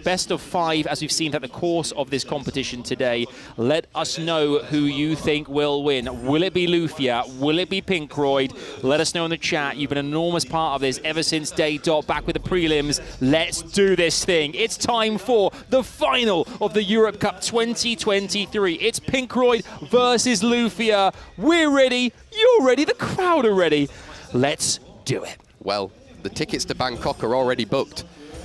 best of 5, as we've seen throughout the course of this competition today. Let us know who you think will win. Will it be LUFIA? Will it be PINKROID? Let us know in the chat. You've been an enormous part of this ever since day dot, back with the prelims. Let's do this thing. It's time for the final of the Europe Cup 2023. It's PINKROID versus LUFIA. We're ready. You're ready. The crowd are ready. Let's do it. Well, the tickets to Bangkok are already booked.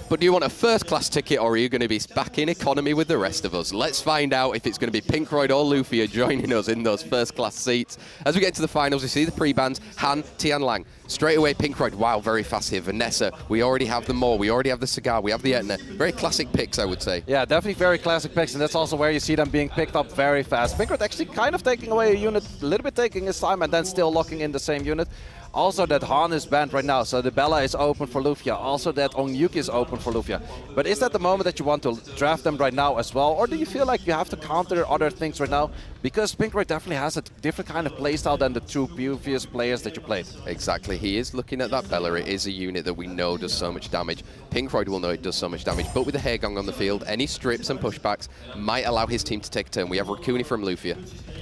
But do you want a first-class ticket, or are you going to be back in economy with the rest of us? Let's find out if it's going to be PINKROID or LUFIA joining us in those first-class seats. As we get to the finals, we see the pre-bans, Han, Tian Lang. Straight away, PINKROID, wow, very fast here. Vanessa, we already have the Moore, we already have the Cigar, we have the Etna. Very classic picks, I would say. Yeah, definitely very classic picks, and that's also where you see them being picked up very fast. PINKROID actually kind of taking away a unit, a little bit taking his time, and then still locking in the same unit. Also, that Han is banned right now, so the Bella is open for LUFIA. Also, that Ongyuki is open for LUFIA. But is that the moment that you want to draft them right now as well? Or do you feel like you have to counter other things right now? Because PINKROID definitely has a different kind of playstyle than the two previous players that you played. Exactly. He is looking at that Bella. It is a unit that we know does so much damage. PINKROID will know it does so much damage. But with the Hairgang on the field, any strips and pushbacks might allow his team to take a turn. We have Raccoony from LUFIA.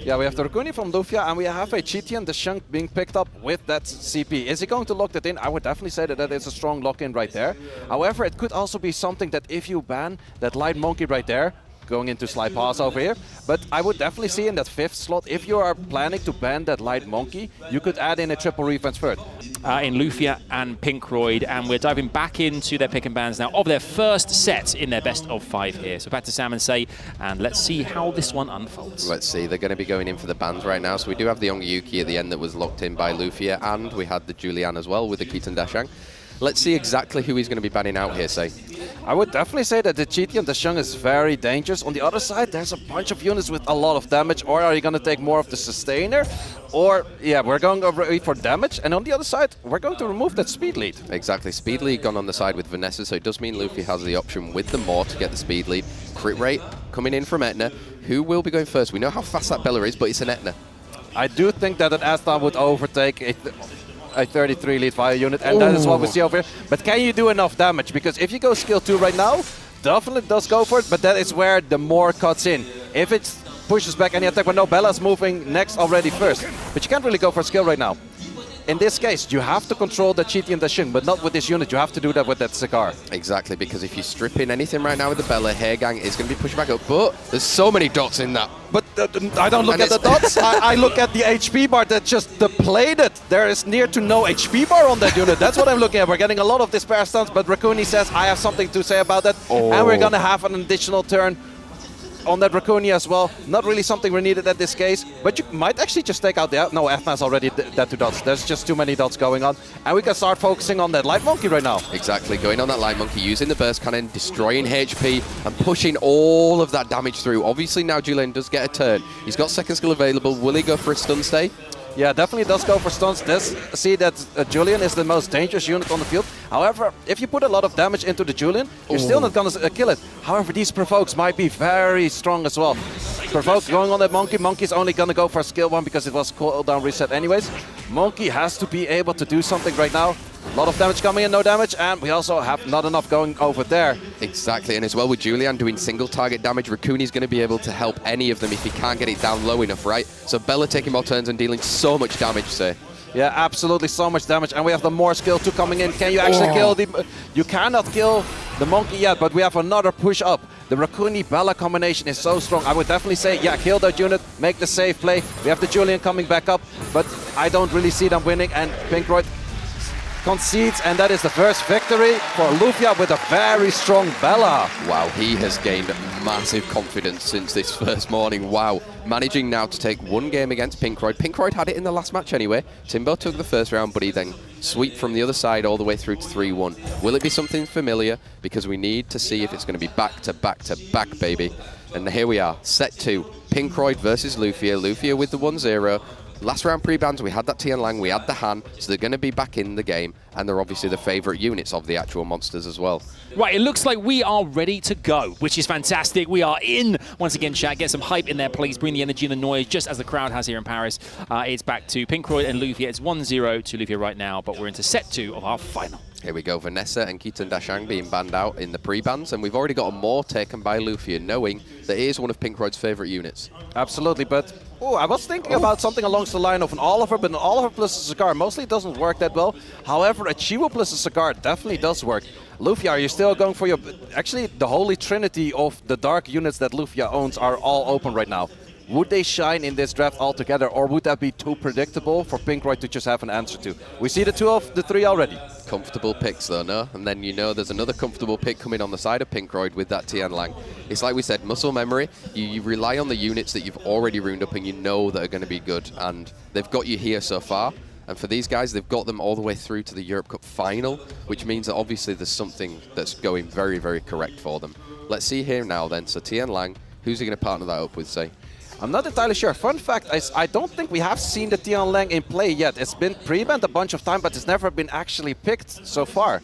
Yeah, we have the Raccoony from LUFIA, and we have a Chitian, the Shunk, being picked up with that CP. Is he going to lock that in? I would definitely say that is a strong lock-in right there. However, it could also be something that if you ban that Light Monkey right there, going into Sly Pass over here, but I would definitely see in that 5th slot, if you are planning to ban that Light Monkey, you could add in a triple refense third. In LUFIA and PINKROID, and we're diving back into their pick and bans now of their first set in their best of 5 here. So back to Sam and Say, and let's see how this one unfolds. Let's see, they're going to be going in for the bans right now. So we do have the Ongyuki at the end that was locked in by LUFIA, and we had the Julian as well with the Keaton Dashang. Let's see exactly who he's going to be banning out here, Say. I would definitely say that the Chitian, the Shung, is very dangerous. On the other side, there's a bunch of units with a lot of damage. Or are you going to take more of the Sustainer? Or, yeah, we're going over for damage. And on the other side, we're going to remove that speed lead. Exactly. Speed lead gone on the side with Vanessa, so it does mean LUFIA has the option with the Moore to get the speed lead. Crit rate coming in from Etna. Who will be going first? We know how fast that Bella is, but it's an Etna. I do think that an Aston would overtake a 33 lead fire unit, and that is what we see over here. But can you do enough damage? Because if you go skill 2 right now, definitely does go for it, but that is where the Moore cuts in. If it pushes back any attack, but no, Bella's moving next already first. But you can't really go for skill right now. In this case, you have to control the Chiti and the Shing, but not with this unit. You have to do that with that Cigar. Exactly, because if you strip in anything right now with the Bella, Hairgang is going to be pushed back up. But there's so many dots in that. But I don't look at the dots. I look at the HP bar that just depleted. There is near to no HP bar on that unit. That's what I'm looking at. We're getting a lot of despair stuns, but Raccoony says, I have something to say about that. Oh. And we're going to have an additional turn on that Raccoony as well. Not really something we needed at this case, but you might actually just take out the... No, Ethna's already dead to dots. There's just too many dots going on. And we can start focusing on that Light Monkey right now. Exactly, going on that Light Monkey, using the burst cannon, destroying HP, and pushing all of that damage through. Obviously now Julian does get a turn. He's got second skill available. Will he go for a stun stay? Yeah, definitely does go for stuns. Does see that Julian is the most dangerous unit on the field. However, if you put a lot of damage into the Julian, you're still not going to kill it. However, these provokes might be very strong as well. Provoke going on that Monkey. Monkey's only going to go for skill 1 because it was cooldown reset anyways. Monkey has to be able to do something right now. A lot of damage coming in, no damage, and we also have not enough going over there. Exactly, and as well with Julian doing single target damage, Raccoony's going to be able to help any of them if he can't get it down low enough, right? So Bella taking more turns and dealing so much damage, say. Yeah, absolutely so much damage, and we have the more skill 2 coming in. Can you actually kill the... You cannot kill the Monkey yet, but we have another push up. The Raccoony-Bella combination is so strong. I would definitely say, yeah, kill that unit, make the safe play. We have the Julian coming back up, but I don't really see them winning, and PINKROID concedes, and that is the first victory for LUFIA with a very strong Bella. Wow, he has gained massive confidence since this first morning. Wow, managing now to take 1 game against PINKROID. PINKROID had it in the last match anyway. Timbo took the first round, but he then sweep from the other side all the way through to 3-1. Will it be something familiar? Because we need to see if it's going to be back to back to back, baby. And here we are, set 2. PINKROID versus LUFIA. LUFIA with the 1-0. Last round pre-bans, we had that Tian Lang, we had the Han, so they're going to be back in the game, and they're obviously the favourite units of the actual monsters as well. Right, it looks like we are ready to go, which is fantastic. We are in. Once again, chat, get some hype in there, please. Bring the energy and the noise, just as the crowd has here in Paris. It's back to PINKROID and LUFIA. It's 1-0 to LUFIA right now, but we're into set 2 of our final. Here we go, Vanessa and Keaton Dashang being banned out in the pre-bans, and we've already got a Maw taken by LUFIA, knowing that it is one of PINKROID's favourite units. Absolutely, but I was thinking about something along the line of an Oliver, but an Oliver plus a Cigar mostly doesn't work that well. However, a Chiwu plus a Cigar definitely does work. LUFIA, are you still going for your... Actually, the holy trinity of the dark units that LUFIA owns are all open right now. Would they shine in this draft altogether, or would that be too predictable for PINKROID to just have an answer to? We see the 2 of the 3 already. Comfortable picks though, no? And then you know there's another comfortable pick coming on the side of PINKROID with that Tian Lang. It's like we said, muscle memory. You rely on the units that you've already runed up and you know that are going to be good, and they've got you here so far. And for these guys, they've got them all the way through to the Europe Cup final, which means that obviously there's something that's going very, very correct for them. Let's see here now then. So Tian Lang, who's he going to partner that up with, say? I'm not entirely sure. Fun fact is, I don't think we have seen the Tian Lang in play yet. It's been pre-banned a bunch of times, but it's never been actually picked so far.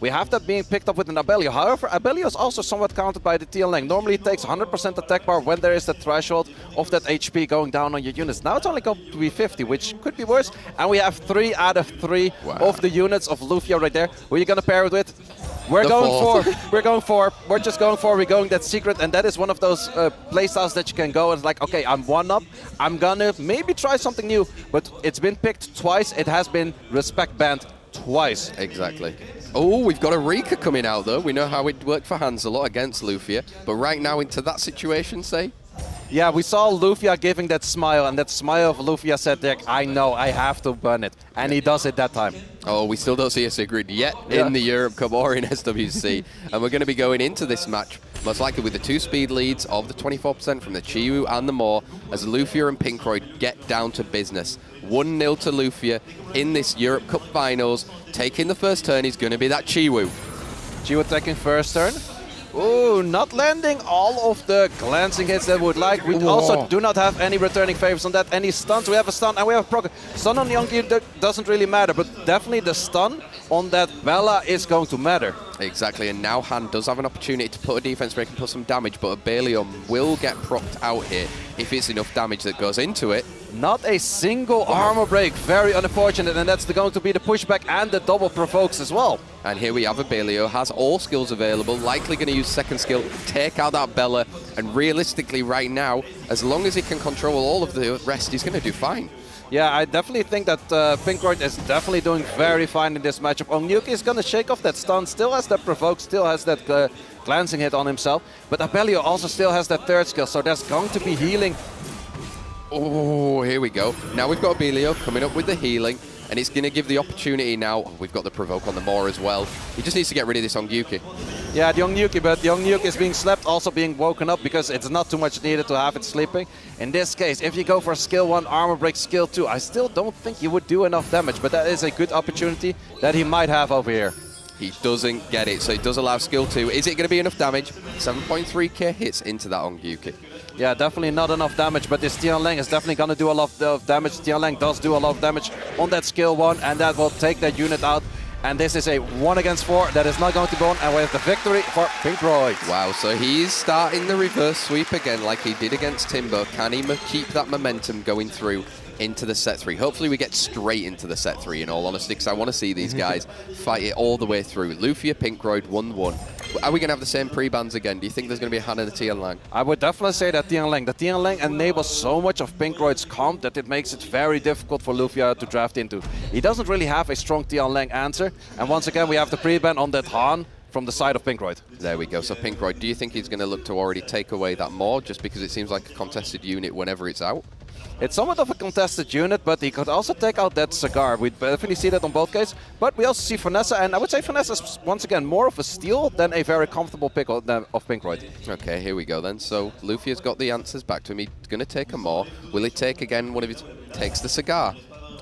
We have that being picked up with an Abelio. However, Abelio is also somewhat countered by the Tian Lang. Normally it takes 100% attack bar when there is the threshold of that HP going down on your units. Now it's only going to be 50, which could be worse. And we have 3 out of 3 of the units of LUFIA right there. Who are you going to pair it with? We're going that secret, and that is one of those playstyles that you can go and like, okay, I'm 1-up, I'm gonna maybe try something new, but it's been picked twice, it has been respect banned twice. Exactly. Oh, we've got a Rika coming out though. We know how it worked for Hans a lot against LUFIA, but right now into that situation, say? Yeah, we saw LUFIA giving that smile, and that smile of LUFIA said, like, I know, I have to burn it. And he does it that time. Oh, we still don't see a Sigrid yet in the Europe Cup or in SWC. And we're going to be going into this match, most likely with the 2 speed leads of the 24% from the Chiwu and the Maw, as LUFIA and PINKROID get down to business. 1-0 to LUFIA in this Europe Cup finals. Taking the first turn is going to be that Chiwu. Chiwu taking first turn. Ooh, not landing all of the glancing hits that we would like. We also do not have any returning favors on that. Any stuns, we have a stun and we have a proc. Stun on the Yonki doesn't really matter, but definitely the stun on that Bella is going to matter. Exactly, and now Han does have an opportunity to put a defense break and put some damage, but Abelium will get propped out here if it's enough damage that goes into it. Not a single armor break, very unfortunate, and that's going to be the pushback and the double provokes as well. And here we have Abelio, has all skills available, likely going to use second skill, take out that Bella, and realistically right now, as long as he can control all of the rest, he's going to do fine. Yeah, I definitely think that PINKROID is definitely doing very fine in this matchup. Onyuki is going to shake off that stun, still has that provoke, still has that glancing hit on himself, but Abelio also still has that third skill, so there's going to be healing. Oh, here we go. Now we've got Abelio coming up with the healing, and it's going to give the opportunity now. We've got the provoke on the Maw as well. He just needs to get rid of this Onyuki. Yeah, the Onyuki, but the Onyuki is being slept, also being woken up because it's not too much needed to have it sleeping. In this case, if you go for skill 1, armor break skill 2, I still don't think you would do enough damage, but that is a good opportunity that he might have over here. He doesn't get it, so he does allow skill 2. Is it going to be enough damage? 7.3k hits into that Onyuki. Yeah, definitely not enough damage, but this Tian Lang is definitely going to do a lot of damage. Tian Lang does do a lot of damage on that skill 1, and that will take that unit out. And this is a 1 against 4 that is not going to go on, and we have the victory for PINKROID. Wow, so he's starting the reverse sweep again like he did against Timbo. Can he keep that momentum going through into the set 3? Hopefully we get straight into the set 3 in all honesty, because I want to see these guys fight it all the way through. LUFIA, PINKROID, 1-1. Are we going to have the same pre-bans again? Do you think there's going to be a Han and a Tian Lang? I would definitely say that Tian Lang. The Tian Lang enables so much of PINKROID's comp that it makes it very difficult for LUFIA to draft into. He doesn't really have a strong Tian Lang answer, and once again we have the pre-ban on that Han from the side of PINKROID. There we go. So PINKROID, do you think he's going to look to already take away that Maw just because it seems like a contested unit whenever it's out? It's somewhat of a contested unit, but he could also take out that Cigar. We definitely see that on both cases. But we also see Vanessa, and I would say Vanessa is once again more of a steal than a very comfortable pick of PINKROID. Okay, here we go then. So LUFIA's got the answers back to him. He's going to take a Maw. Will he take again one of his... Takes the Cigar.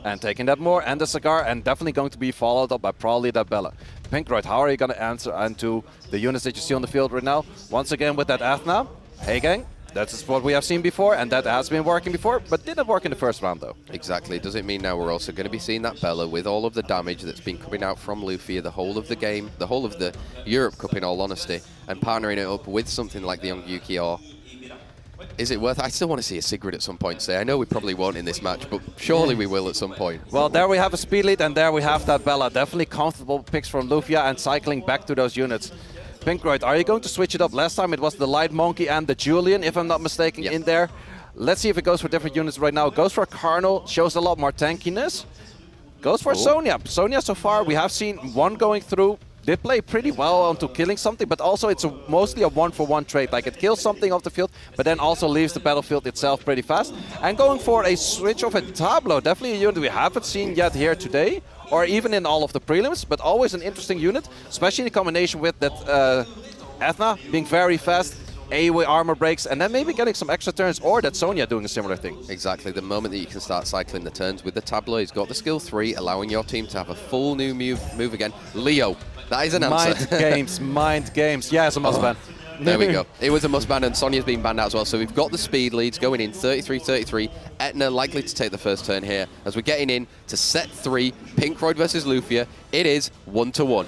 And taking that Maw and the Cigar, and definitely going to be followed up by probably that Bella. PINKROID, how are you going to answer into the units that you see on the field right now? Once again with that Athna. Hey gang. That's what we have seen before, and that has been working before, but didn't work in the first round, though. Exactly. Does it mean now we're also going to be seeing that Bella with all of the damage that's been coming out from LUFIA the whole of the game, the whole of the Europe Cup in all honesty, and partnering it up with something like the Young Yuki, or is it worth? I still want to see a Sigrid at some point, say. I know we probably won't in this match, but surely we will at some point. Well, there we have a speed lead, and there we have that Bella. Definitely comfortable picks from LUFIA and cycling back to those units. PINKROID, are you going to switch it up? Last time it was the Light Monkey and the Julian, if I'm not mistaken, in there. Let's see if it goes for different units right now. It goes for Carnal, shows a lot more tankiness. Goes for Sonya. Sonya so far, we have seen one going through. They play pretty well onto killing something, but also it's mostly a one-for-one trade. Like, it kills something off the field, but then also leaves the battlefield itself pretty fast. And going for a switch of a Tableau, definitely a unit we haven't seen yet here today, or even in all of the prelims, but always an interesting unit, especially in combination with that Athena being very fast, AoE armor breaks, and then maybe getting some extra turns, or that Sonya doing a similar thing. Exactly. The moment that you can start cycling the turns with the Tableau, he's got the skill 3, allowing your team to have a full new move again. Leo. That is an answer. Mind games. Yeah, it's a must ban. There we go. It was a must ban, and Sonya's been banned out as well. So we've got the speed leads going in 33-33. Etna likely to take the first turn here as we're getting in to set 3. PINKROID versus LUFIA. It is 1-1.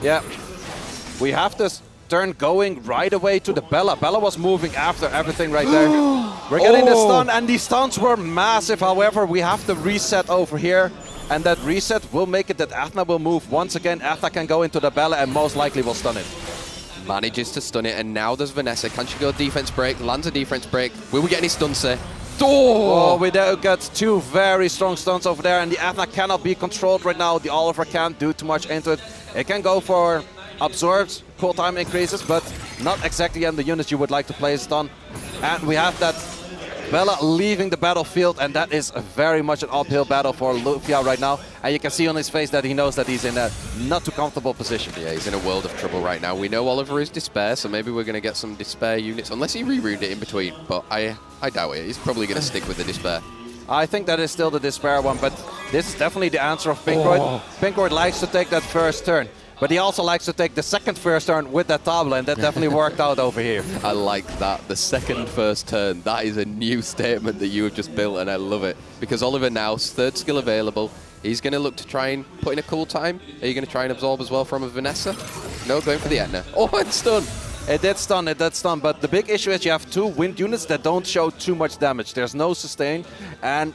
Yeah. We have this turn going right away to the Bella. Bella was moving after everything right there. We're getting the stun, and these stuns were massive. However, we have to reset over here. And that reset will make it that Athena will move once again. Athena can go into the Bella and most likely will stun it. Manages to stun it, and now there's Vanessa. Can she go defense break? Lands a defense break. Will we get any stuns there? Oh, we got 2 very strong stuns over there, and the Athena cannot be controlled right now. The Oliver can't do too much into it. It can go for absorbs, cool time increases, but not exactly on the units you would like to play a stun. And we have that Bella leaving the battlefield, and that is very much an uphill battle for LUFIA right now. And you can see on his face that he knows that he's in a not too comfortable position. Yeah, he's in a world of trouble right now. We know Oliver is Despair, so maybe we're going to get some Despair units, unless he re-runed it in between. But I doubt it. He's probably going to stick with the Despair. I think that is still the Despair one, but this is definitely the answer of PINKROID. PINKROID likes to take that first turn. But he also likes to take the second first turn with that Tableau, and that definitely worked out over here. I like that. The second first turn. That is a new statement that you have just built, and I love it. Because Oliver now, 3rd skill available. He's going to look to try and put in a cool time. Are you going to try and absorb as well from a Vanessa? No, going for the Etna. Oh, and stun. It did stun, but the big issue is you have 2 wind units that don't show too much damage. There's no sustain, and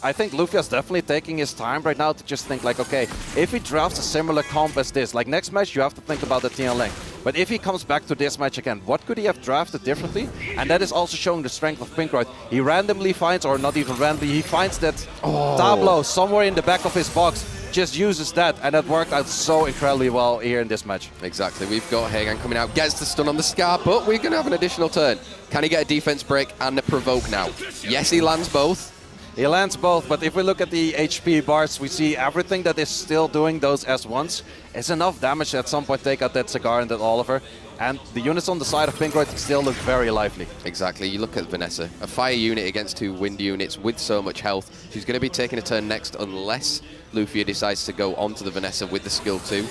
I think LUFIA's definitely taking his time right now to just think like, okay, if he drafts a similar comp as this, like next match you have to think about the TN lane. But if he comes back to this match again, what could he have drafted differently? And that is also showing the strength of PINKROID. He randomly finds, or not even randomly, he finds that Tableau somewhere in the back of his box, just uses that, and that worked out so incredibly well here in this match. Exactly. We've got Hagan coming out, gets the stun on the Scar, but we're going to have an additional turn. Can he get a defense break and a provoke now? Yes, he lands both. He lands both, but if we look at the HP bars, we see everything that is still doing those S1s. It's enough damage to at some point take out that Cigar and that Oliver. And the units on the side of PINKROID still look very lively. Exactly. You look at Vanessa, a fire unit against 2 wind units with so much health. She's going to be taking a turn next unless LUFIA decides to go onto the Vanessa with the skill 2.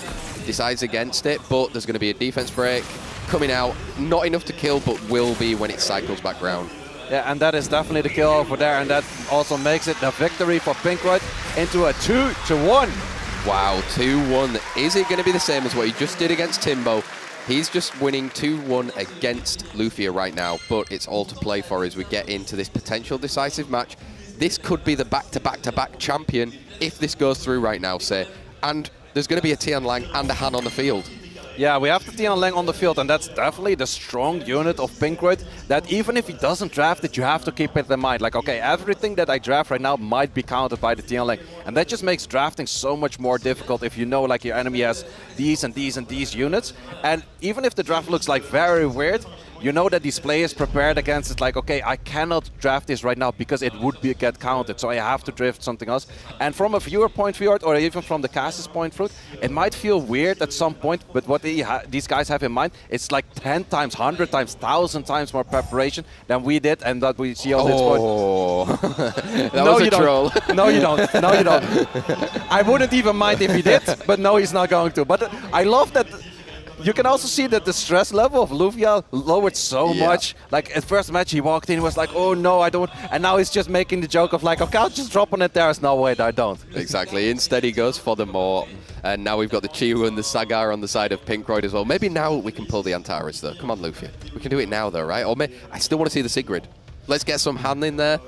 Decides against it, but there's going to be a defense break coming out. Not enough to kill, but will be when it cycles back round. Yeah, and that is definitely the kill over there, and that also makes it the victory for PINKROID into a 2-1. Wow, 2-1. Is it going to be the same as what he just did against Timbo? He's just winning 2-1 against LUFIA right now, but it's all to play for as we get into this potential decisive match. This could be the back-to-back-to-back champion if this goes through right now, say. And there's going to be a Tian Lang and a Han on the field. Yeah, we have the Tian Lang on the field, and that's definitely the strong unit of PINKROID, that even if he doesn't draft it, you have to keep it in mind. Like, okay, everything that I draft right now might be countered by the Tian Lang. And that just makes drafting so much more difficult if you know, like, your enemy has these and these and these units. And even if the draft looks, like, very weird, you know that these players prepared against it, like, okay, I cannot draft this right now because it would get counted, so I have to draft something else. And from a viewer point of view, or even from the caster's point of view, it might feel weird at some point, but what these guys have in mind, it's like 10 times, 100 times, 1,000 times more preparation than we did, and that we see on this point. Oh, that was a troll. No, you don't. No, you don't. I wouldn't even mind if he did, but no, he's not going to. But I love that you can also see that the stress level of LUFIA lowered so much. Like at first match he walked in, he was like, oh no, I don't. And now he's just making the joke of like, okay, I'll just drop on it. There's no way that I don't. Exactly. Instead he goes for the Maw. And now we've got the Chiwu and the Sagar on the side of PINKROID as well. Maybe now we can pull the Antares though. Come on, LUFIA. We can do it now though, right? Or I still want to see the Sigrid. Let's get some hand in there.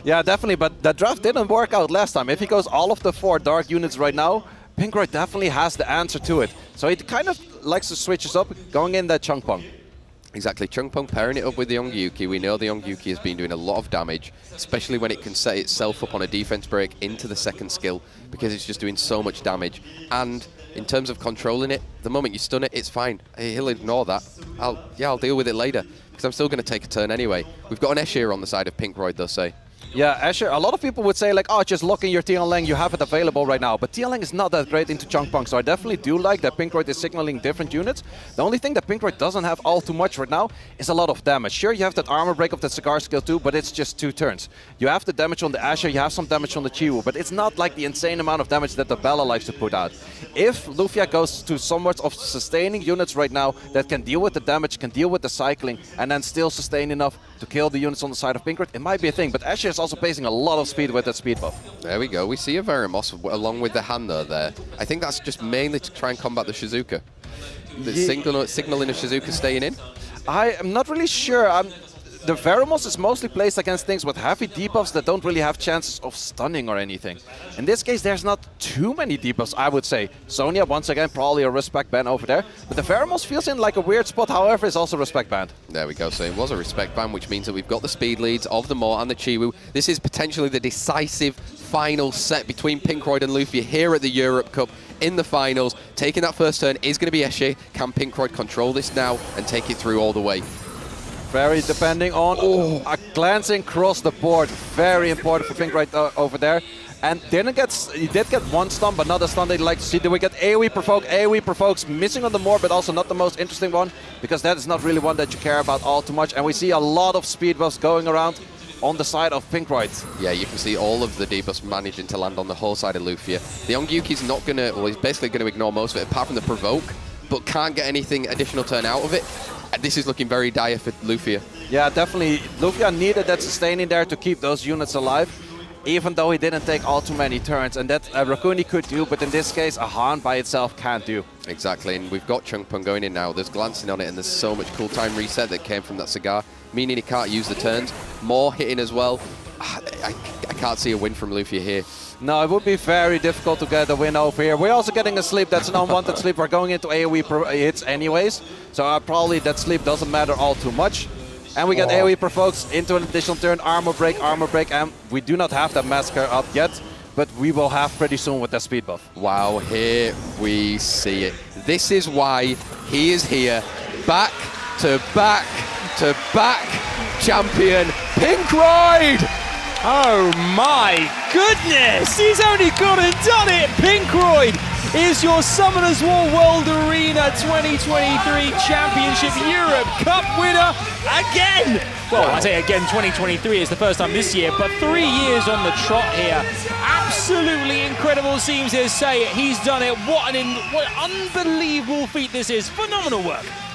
Yeah, definitely, but that draft didn't work out last time. If he goes all of the 4 dark units right now, PINKROID definitely has the answer to it. So he kind of likes to switch us up, going in that Chungpong. Exactly, Chungpong pairing it up with the Yongyuki. We know the Yongyuki has been doing a lot of damage, especially when it can set itself up on a defense break into the second skill, because it's just doing so much damage. And in terms of controlling it, the moment you stun it, it's fine. He'll ignore that. I'll deal with it later, because I'm still going to take a turn anyway. We've got an Eshir on the side of PINKROID, they'll say. Yeah, Asher, a lot of people would say like, oh, just lock in your Tianlang, you have it available right now. But Tianlang is not that great into Chungpong, so I definitely do like that PINKROID is signaling different units. The only thing that PINKROID doesn't have all too much right now is a lot of damage. Sure, you have that armor break of the Cigar skill too, but it's just 2 turns. You have the damage on the Asher, you have some damage on the Chiwu, but it's not like the insane amount of damage that the Bella likes to put out. If LUFIA goes to somewhat of sustaining units right now that can deal with the damage, can deal with the cycling, and then still sustain enough to kill the units on the side of PINKROID, it might be a thing. But Asher is also pacing a lot of speed with that speed buff. There we go. We see a Veramos along with the Hando there. I think that's just mainly to try and combat the Shizuka. The signaling of Shizuka staying in? I am not really sure. The Veramos is mostly placed against things with heavy debuffs that don't really have chances of stunning or anything. In this case, there's not too many debuffs, I would say. Sonya, once again, probably a respect ban over there. But the Veramos feels in like a weird spot, however, is also respect banned. There we go. So it was a respect ban, which means that we've got the speed leads of the Maw and the Chiwu. This is potentially the decisive final set between PINKROID and LUFIA here at the Europe Cup in the finals. Taking that first turn is going to be Esche. Can PINKROID control this now and take it through all the way? Very depending on glancing across the board. Very important for PINKROID over there. And he did get 1 stun, but not a stun they'd like to see. Do we get AoE provoke? AoE provokes missing on the Maw, but also not the most interesting one, because that is not really one that you care about all too much. And we see a lot of speed buffs going around on the side of PINKROID. Yeah, you can see all of the debuffs managing to land on the whole side of LUFIA. The Yongyuki's not going to, well, he's basically going to ignore most of it, apart from the provoke, but can't get anything additional turn out of it. This is looking very dire for LUFIA. Yeah, definitely. LUFIA needed that sustaining there to keep those units alive, even though he didn't take all too many turns. And that Rakuni could do, but in this case, a Han by itself can't do. Exactly, and we've got Chungpong going in now. There's glancing on it, and there's so much cool time reset that came from that Cigar, meaning he can't use the turns. More hitting as well. I can't see a win from LUFIA here. No, it would be very difficult to get a win over here. We're also getting a sleep. That's an unwanted sleep. We're going into AoE hits anyways. So probably that sleep doesn't matter all too much. And we get AoE provokes into an additional turn. Armor break. And we do not have that Massacre up yet, but we will have pretty soon with that speed buff. Wow, here we see it. This is why he is here. Back to back to back champion, PINKROID! Oh my goodness! He's only gone and done it! PINKROID is your Summoners War World Arena 2023 Championship Europe Cup winner again! Well, I say again, 2023 is the first time this year, but 3 years on the trot here. Absolutely incredible, seems to say it. He's done it. What an unbelievable feat this is. Phenomenal work.